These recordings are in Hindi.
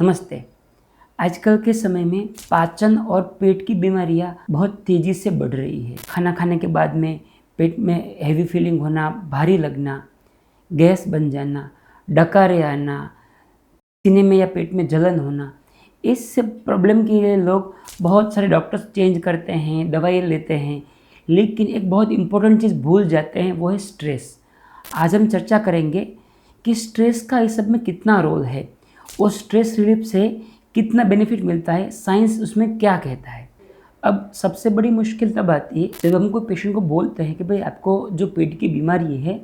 नमस्ते। आजकल के समय में पाचन और पेट की बीमारियां बहुत तेज़ी से बढ़ रही है। खाना खाने के बाद में पेट में हैवी फीलिंग होना, भारी लगना, गैस बन जाना, डकारे आना, सीने में या पेट में जलन होना, इस प्रॉब्लम के लिए लोग बहुत सारे डॉक्टर्स चेंज करते हैं, दवाई लेते हैं, लेकिन एक बहुत इम्पोर्टेंट चीज़ भूल जाते हैं, वो है स्ट्रेस। आज हम चर्चा करेंगे कि स्ट्रेस का इस सब में कितना रोल है और स्ट्रेस रिलीफ से कितना बेनिफिट मिलता है, साइंस उसमें क्या कहता है। अब सबसे बड़ी मुश्किल तब आती है जब हम कोई पेशेंट को बोलते हैं कि भाई आपको जो पेट की बीमारी है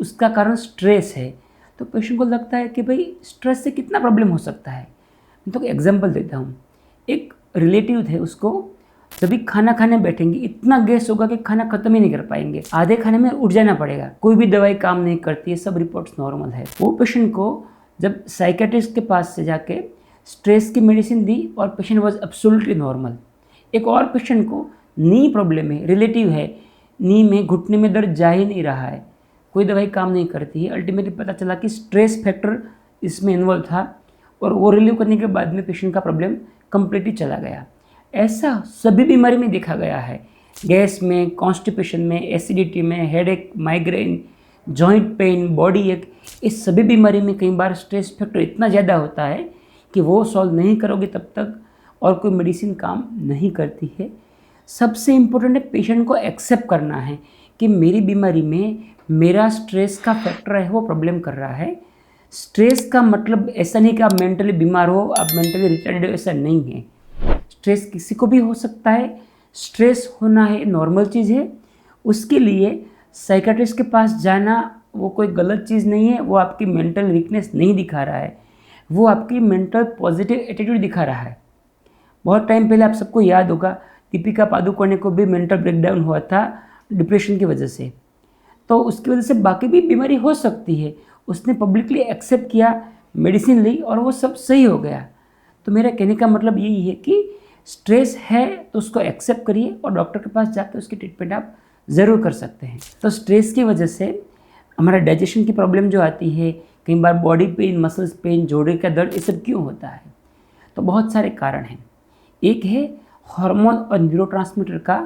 उसका कारण स्ट्रेस है, तो पेशेंट को लगता है कि भाई स्ट्रेस से कितना प्रॉब्लम हो सकता है। मैं तो एग्जांपल देता हूँ। एक रिलेटिव थे, उसको जब भी खाना खाने बैठेंगे इतना गैस होगा कि खाना खत्म ही नहीं कर पाएंगे, आधे खाने में उठ जाना पड़ेगा, कोई भी दवाई काम नहीं करती है, सब रिपोर्ट्स नॉर्मल है। वो पेशेंट को जब साइकेट्रिस्ट के पास से जाके स्ट्रेस की मेडिसिन दी और पेशेंट वाज एब्सोल्युटली नॉर्मल। एक और पेशेंट को नी प्रॉब्लम है, रिलेटिव है, नी में घुटने में दर्द जा ही नहीं रहा है, कोई दवाई काम नहीं करती है। अल्टीमेटली पता चला कि स्ट्रेस फैक्टर इसमें इन्वॉल्व था और वो रिलीव करने के बाद में पेशेंट का प्रॉब्लम कंप्लीटली चला गया। ऐसा सभी बीमारी में देखा गया है, गैस में, कॉन्स्टिपेशन में, एसिडिटी में, headache, migraine, joint pain, body एक, इस सभी बीमारी में कई बार स्ट्रेस फैक्टर इतना ज़्यादा होता है कि वो सॉल्व नहीं करोगे तब तक और कोई मेडिसिन काम नहीं करती है। सबसे इम्पोर्टेंट है पेशेंट को एक्सेप्ट करना है कि मेरी बीमारी में मेरा स्ट्रेस का फैक्टर है वो प्रॉब्लम कर रहा है। स्ट्रेस का मतलब ऐसा नहीं कि आप मेंटली बीमार हो, आप मेंटली रिटार्डेड हो, ऐसा नहीं है। स्ट्रेस किसी को भी हो सकता है, स्ट्रेस होना है नॉर्मल चीज़ है। उसके लिए साइकेट्रिस्ट के पास जाना वो कोई गलत चीज़ नहीं है, वो आपकी मेंटल वीकनेस नहीं दिखा रहा है, वो आपकी मेंटल पॉजिटिव एटीट्यूड दिखा रहा है। बहुत टाइम पहले आप सबको याद होगा, दीपिका पादुकोणे को भी मेंटल ब्रेकडाउन हुआ था डिप्रेशन की वजह से, तो उसकी वजह से बाकी भी बीमारी हो सकती है। उसने पब्लिकली एक्सेप्ट किया, मेडिसिन ली और वो सब सही हो गया। तो मेरा कहने का मतलब यही है कि स्ट्रेस है तो उसको एक्सेप्ट करिए और डॉक्टर के पास जाकर उसकी ट्रीटमेंट आप ज़रूर कर सकते हैं। तो स्ट्रेस की वजह से हमारा डाइजेशन की प्रॉब्लम जो आती है, कई बार बॉडी पेन, मसल्स पेन, जोड़े का दर्द, ये सब क्यों होता है? तो बहुत सारे कारण हैं। एक है हार्मोन और न्यूरोट्रांसमीटर का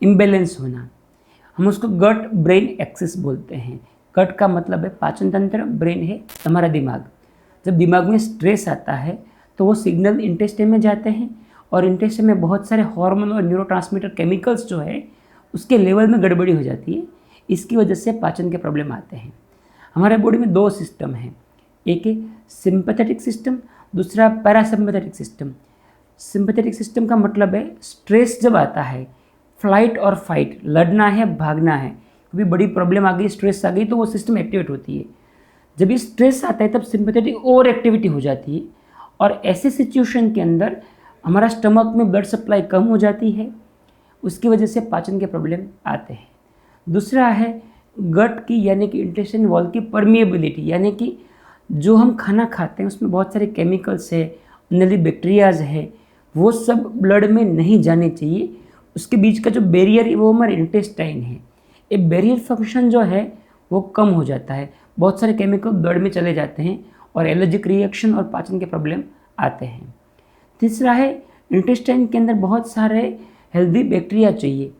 इम्बैलेंस होना, हम उसको गट ब्रेन एक्सिस बोलते हैं। गट का मतलब है पाचन तंत्र, ब्रेन है हमारा दिमाग। जब दिमाग में स्ट्रेस आता है तो वो सिग्नल इंटेस्टाइन में जाते हैं और इंटेस्टाइन में बहुत सारे हार्मोन और न्यूरोट्रांसमीटर केमिकल्स जो है उसके लेवल में गड़बड़ी हो जाती है। इसकी वजह से पाचन के प्रॉब्लम आते हैं। हमारे बॉडी में दो सिस्टम हैं, एक है सिंपैथेटिक सिस्टम, दूसरा पैरासिम्पैथेटिक सिस्टम। सिंपैथेटिक सिस्टम का मतलब है स्ट्रेस जब आता है, फ्लाइट और फाइट, लड़ना है, भागना है, कभी बड़ी प्रॉब्लम आ गई, स्ट्रेस आ गई तो वो सिस्टम एक्टिवेट होती है। जब ये स्ट्रेस आता है तब सिंपैथेटिक ओवर एक्टिविटी हो जाती है और ऐसे सिचुएशन के अंदर हमारा स्टमक में ब्लड सप्लाई कम हो जाती है, उसकी वजह से पाचन के प्रॉब्लम आते हैं। दूसरा है गट की यानी कि इंटेस्टाइन वॉल की परमिएबिलिटी, यानी कि जो हम खाना खाते हैं उसमें बहुत सारे केमिकल्स है, नली बैक्टीरियाज है, वो सब ब्लड में नहीं जाने चाहिए। उसके बीच का जो बैरियर है वो हमारे इंटेस्टाइन है। ये बैरियर फंक्शन जो है वो कम हो जाता है, बहुत सारे केमिकल ब्लड में चले जाते हैं और एलर्जिक रिएक्शन और पाचन के प्रॉब्लम आते हैं। तीसरा है इंटेस्टाइन के अंदर बहुत सारे हेल्दी बैक्टीरिया चाहिए,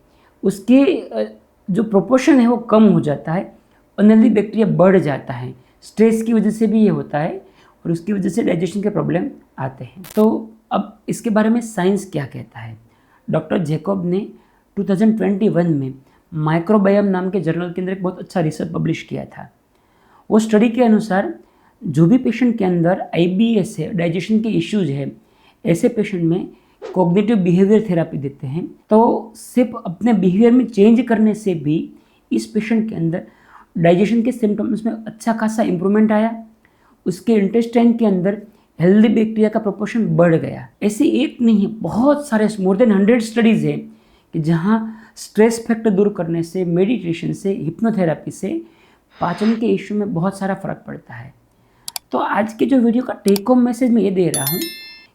उसके जो प्रोपोर्शन है वो कम हो जाता है, अनहेल्दी बैक्टीरिया बढ़ जाता है। स्ट्रेस की वजह से भी ये होता है और उसकी वजह से डाइजेशन के प्रॉब्लम आते हैं। तो अब इसके बारे में साइंस क्या कहता है? डॉक्टर जैकब ने 2021 में माइक्रोबायोम नाम के जर्नल के अंदर एक बहुत अच्छा रिसर्च पब्लिश किया था। वो स्टडी के अनुसार जो भी पेशेंट के अंदर IBS है, डाइजेशन के इश्यूज है, ऐसे पेशेंट में कॉग्निटिव बिहेवियर थेरापी देते हैं। तो सिर्फ अपने बिहेवियर में चेंज करने से भी इस पेशेंट के अंदर डाइजेशन के सिम्टम्स में अच्छा खासा इम्प्रूवमेंट आया, उसके इंटेस्टाइन के अंदर हेल्दी बैक्टीरिया का प्रोपोर्शन बढ़ गया। ऐसे एक नहीं है, बहुत सारे मोर देन 100 स्टडीज़ है कि जहाँ स्ट्रेस फैक्टर दूर करने से, मेडिटेशन से, हिप्नोथेरापी से पाचन के इश्यू में बहुत सारा फर्क पड़ता है। तो आज के जो वीडियो का टेक होम मैसेज मैं ये दे रहा हूँ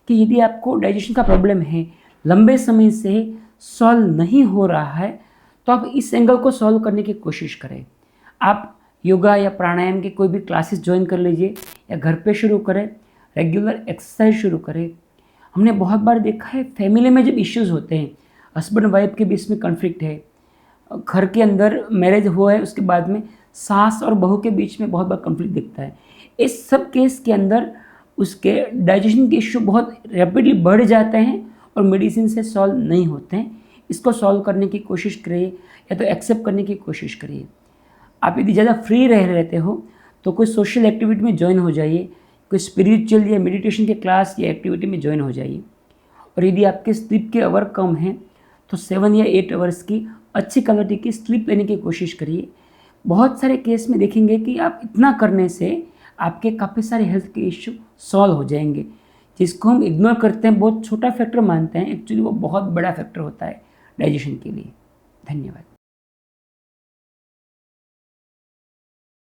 कि यदि आपको डाइजेशन का प्रॉब्लम है, लंबे समय से सॉल्व नहीं हो रहा है, तो आप इस एंगल को सॉल्व करने की कोशिश करें। आप योगा या प्राणायाम की कोई भी क्लासेस ज्वाइन कर लीजिए या घर पे शुरू करें। रेगुलर एक्सरसाइज शुरू करें। हमने बहुत बार देखा है फैमिली में जब इश्यूज़ होते हैं, हस्बैंड वाइफ के बीच में कॉन्फ्लिक्ट है, घर के अंदर मैरिज हुआ है उसके बाद में सास और बहू के बीच में बहुत बार कॉन्फ्लिक्ट दिखता है। इस सब केस के अंदर उसके डाइजेशन के इश्यू बहुत रैपिडली बढ़ जाते हैं और मेडिसिन से सॉल्व नहीं होते हैं। इसको सॉल्व करने की कोशिश करिए या तो एक्सेप्ट करने की कोशिश करिए। आप यदि ज़्यादा फ्री रहते हो तो कोई सोशल एक्टिविटी में ज्वाइन हो जाइए, कोई स्पिरिचुअल या मेडिटेशन के क्लास या एक्टिविटी में ज्वाइन हो जाइए। और यदि आपके स्लीप के आवर कम हैं तो 7 या 8 आवर्स की अच्छी क्वालिटी की स्लीप लेने की कोशिश करिए। बहुत सारे केस में देखेंगे कि आप इतना करने से आपके काफ़ी सारे हेल्थ के इश्यू सॉल्व हो जाएंगे। जिसको हम इग्नोर करते हैं, बहुत छोटा फैक्टर मानते हैं, एक्चुअली वो बहुत बड़ा फैक्टर होता है डाइजेशन के लिए। धन्यवाद।